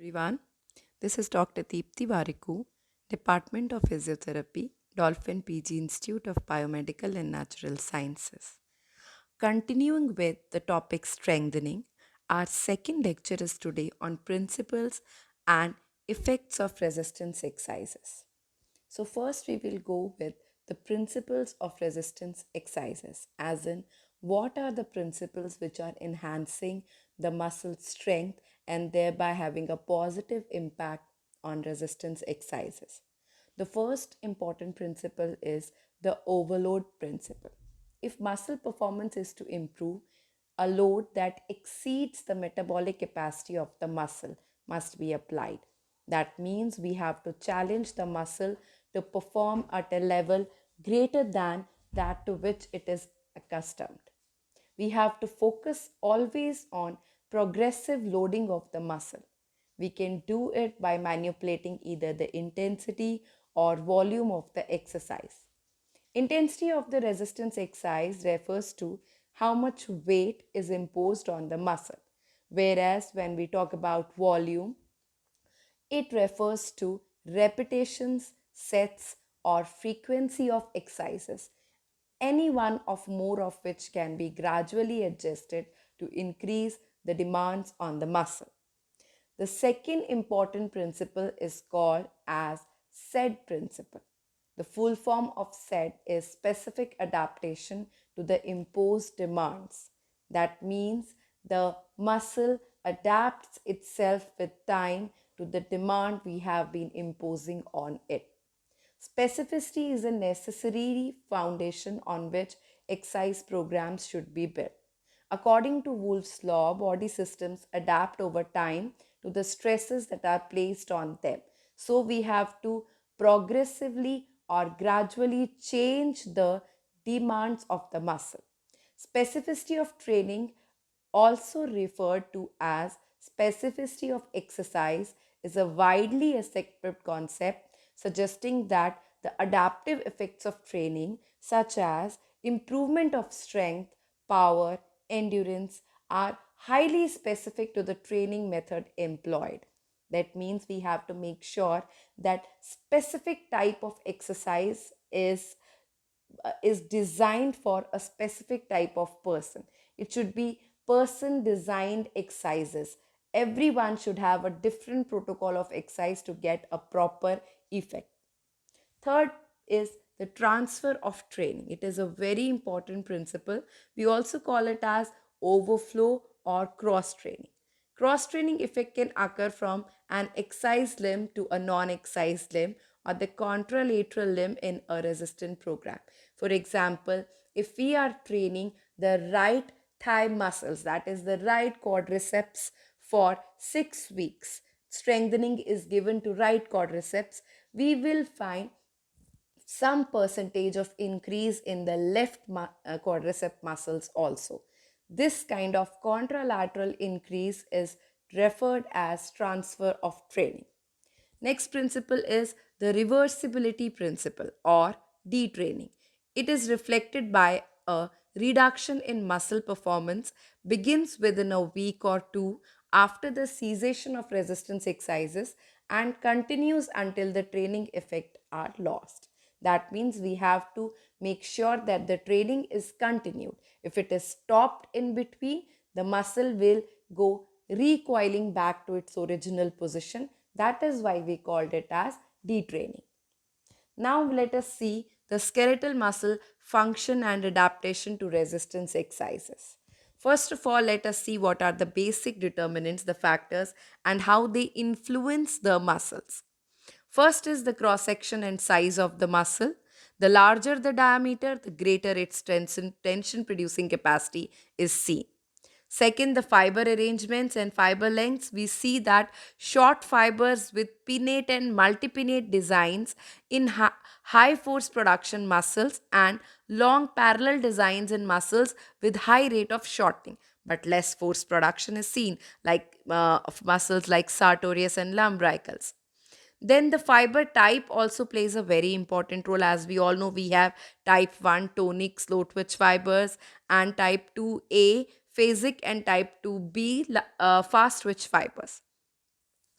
Everyone. This is Dr. Deepti Warikoo, Department of Physiotherapy, Dolphin PG Institute of Biomedical and Natural Sciences. Continuing with the topic strengthening, our second lecture is today on principles and effects of resistance exercises. So, first, we will go with the principles of resistance exercises, as in, what are the principles which are enhancing the muscle strength and thereby having a positive impact on resistance exercises. The first important principle is the overload principle. If muscle performance is to improve, a load that exceeds the metabolic capacity of the muscle must be applied. That means we have to challenge the muscle to perform at a level greater than that to which it is accustomed. We have to focus always on progressive loading of the muscle. We can do it by manipulating either the intensity or volume of the exercise. Intensity of the resistance exercise refers to how much weight is imposed on the muscle, whereas when we talk about volume, it refers to repetitions, sets, or frequency of exercises, any one of more of which can be gradually adjusted to increase the demands on the muscle. The second important principle is called as SAID principle. The full form of SAID is specific adaptation to the imposed demands. That means the muscle adapts itself with time to the demand we have been imposing on it. Specificity is a necessary foundation on which exercise programs should be built. According to Wolff's law, body systems adapt over time to the stresses that are placed on them. So we have to progressively or gradually change the demands of the muscle. Specificity of training, also referred to as specificity of exercise, is a widely accepted concept suggesting that the adaptive effects of training, such as improvement of strength, power, endurance, are highly specific to the training method employed. That means we have to make sure that specific type of exercise is designed for a specific type of person. It should be person designed exercises. Everyone should have a different protocol of exercise to get a proper effect. Third is the transfer of training. It is a very important principle. We also call it as overflow or cross training. Cross training effect can occur from an excised limb to a non excised limb or the contralateral limb in a resistant program. For example, if we are training the right thigh muscles, that is the right quadriceps, for 6 weeks, strengthening is given to right quadriceps, we will find some percentage of increase in the left quadricep muscles also. This kind of contralateral increase is referred as transfer of training. Next principle is the reversibility principle or detraining. It is reflected by a reduction in muscle performance begins within a week or two after the cessation of resistance exercises and continues until the training effect are lost. That means we have to make sure that the training is continued. If it is stopped in between, the muscle will go recoiling back to its original position. That is why we called it as detraining. Now let us see the skeletal muscle function and adaptation to resistance exercises. First of all, let us see what are the basic determinants, the factors, and how they influence the muscles. First is the cross section and size of the muscle. The larger the diameter, the greater its tension producing capacity is seen. Second, the fiber arrangements and fiber lengths. We see that short fibers with pinnate and multipinnate designs in high force production muscles and long parallel designs in muscles with high rate of shortening. But less force production is seen, like of muscles like sartorius and lumbricals. Then the fiber type also plays a very important role. As we all know, we have type 1 tonic slow twitch fibers and type 2A phasic and type 2B fast twitch fibers.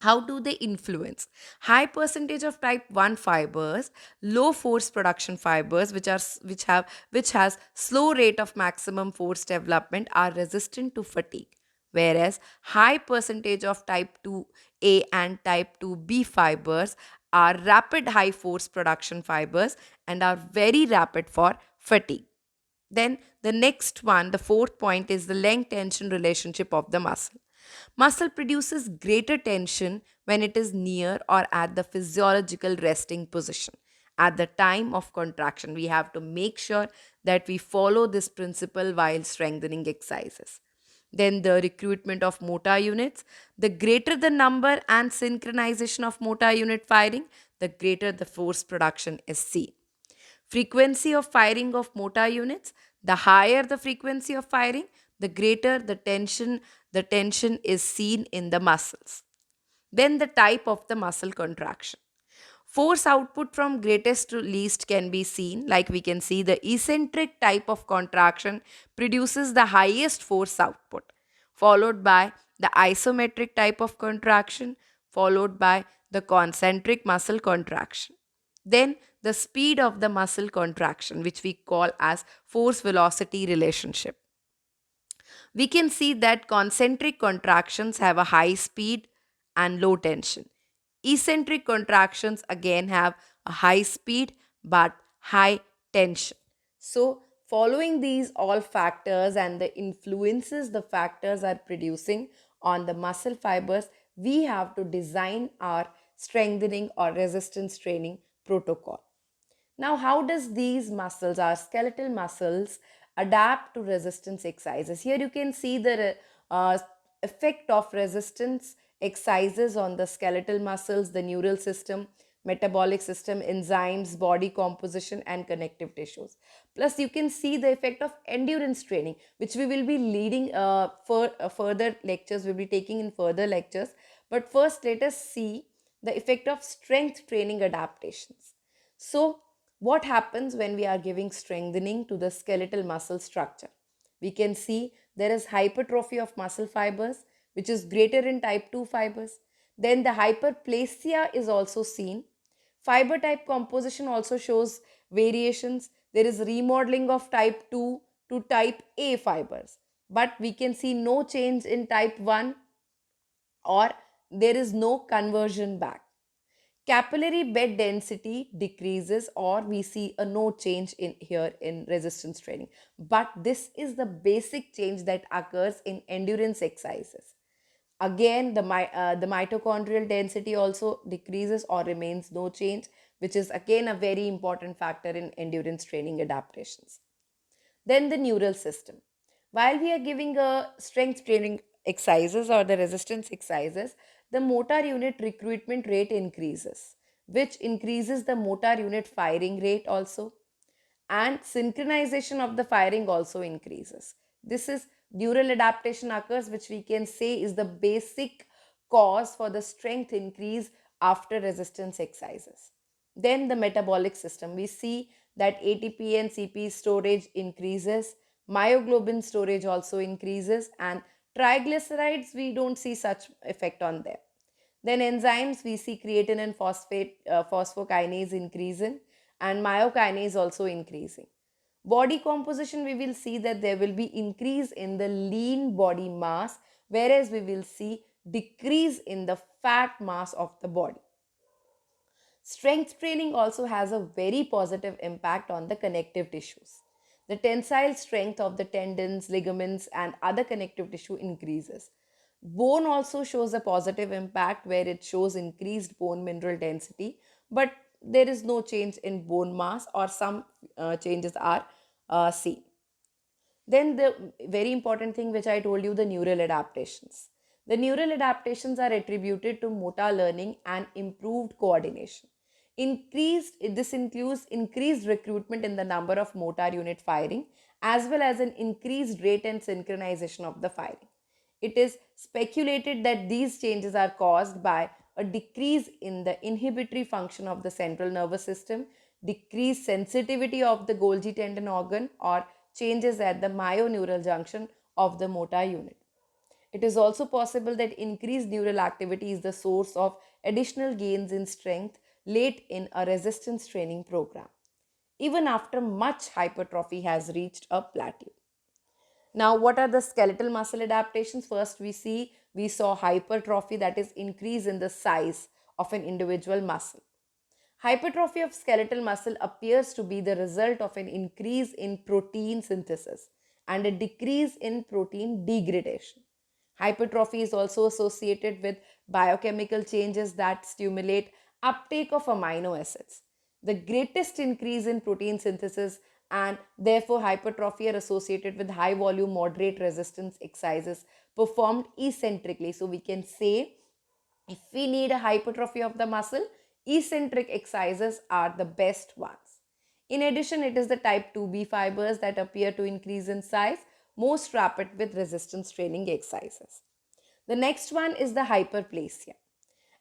How do they influence? High percentage of type 1 fibers, low force production fibers, which has slow rate of maximum force development, are resistant to fatigue, whereas high percentage of type 2A and type 2B fibers are rapid high force production fibers and are very rapid for fatigue. Then the next one, the fourth point, is the length tension relationship of the muscle. Muscle produces greater tension when it is near or at the physiological resting position. At the time of contraction, we have to make sure that we follow this principle while strengthening exercises. Then the recruitment of motor units. The greater the number and synchronization of motor unit firing, the greater the force production is seen. Frequency of firing of motor units. The higher the frequency of firing, the greater the tension is seen in the muscles. Then the type of the muscle contraction. Force output from greatest to least can be seen. Like we can see, the eccentric type of contraction produces the highest force output, followed by the isometric type of contraction, followed by the concentric muscle contraction. Then the speed of the muscle contraction, which we call as force velocity relationship. We can see that concentric contractions have a high speed and low tension. Eccentric contractions again have a high speed but high tension. So, following these all factors and the influences the factors are producing on the muscle fibers, we have to design our strengthening or resistance training protocol. Now, how does these muscles, our skeletal muscles, adapt to resistance exercises? Here you can see the effect of resistance exercises on the skeletal muscles, the neural system, metabolic system, enzymes, body composition, and connective tissues. Plus, you can see the effect of endurance training, which we will be leading for further lectures. We'll be taking in further lectures. But first, let us see the effect of strength training adaptations. So, what happens when we are giving strengthening to the skeletal muscle structure? We can see there is hypertrophy of muscle fibers, which is greater in type 2 fibers. Then the hyperplasia is also seen. Fiber type composition also shows variations. There is remodeling of type 2 to type A fibers, but we can see no change in type 1, or there is no conversion back. Capillary bed density decreases, or we see a no change in here in resistance training. But this is the basic change that occurs in endurance exercises. Again, the mitochondrial density also decreases or remains no change, which is again a very important factor in endurance training adaptations. Then the neural system. While we are giving a strength training exercises or the resistance exercises, the motor unit recruitment rate increases, which increases the motor unit firing rate also, and synchronization of the firing also increases. This is neural adaptation occurs, which we can say is the basic cause for the strength increase after resistance exercises. Then the metabolic system, we see that ATP and CP storage increases, myoglobin storage also increases, and triglycerides we don't see such effect on them. Then enzymes, we see creatine and phosphokinase increasing, and myokinase also increasing. Body composition, we will see that there will be increase in the lean body mass, whereas we will see decrease in the fat mass of the body. Strength training also has a very positive impact on the connective tissues. The tensile strength of the tendons, ligaments, and other connective tissue increases. Bone also shows a positive impact where it shows increased bone mineral density, but there is no change in bone mass, or some changes are seen. Then the very important thing which I told you, the neural adaptations. The neural adaptations are attributed to motor learning and improved coordination. This includes increased recruitment in the number of motor unit firing, as well as an increased rate and synchronization of the firing. It is speculated that these changes are caused by a decrease in the inhibitory function of the central nervous system, decreased sensitivity of the Golgi tendon organ, or changes at the myoneural junction of the motor unit. It is also possible that increased neural activity is the source of additional gains in strength late in a resistance training program, even after much hypertrophy has reached a plateau. Now, what are the skeletal muscle adaptations? First, we saw hypertrophy, that is increase in the size of an individual muscle. Hypertrophy of skeletal muscle appears to be the result of an increase in protein synthesis and a decrease in protein degradation. Hypertrophy is also associated with biochemical changes that stimulate uptake of amino acids. The greatest increase in protein synthesis and therefore hypertrophy are associated with high volume moderate resistance exercises performed eccentrically. So we can say if we need a hypertrophy of the muscle, eccentric exercises are the best ones. In addition, it is the type 2B fibers that appear to increase in size most rapid with resistance training exercises. The next one is the hyperplasia.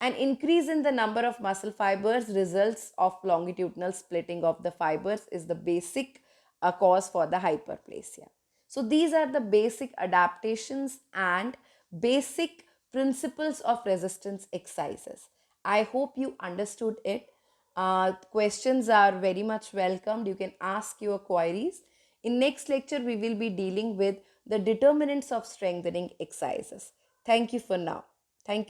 An increase in the number of muscle fibers results of longitudinal splitting of the fibers is the basic cause for the hyperplasia. So these are the basic adaptations and basic principles of resistance exercises. I hope you understood it. Questions are very much welcomed. You can ask your queries. In next lecture, we will be dealing with the determinants of strengthening exercises. Thank you for now. Thank you.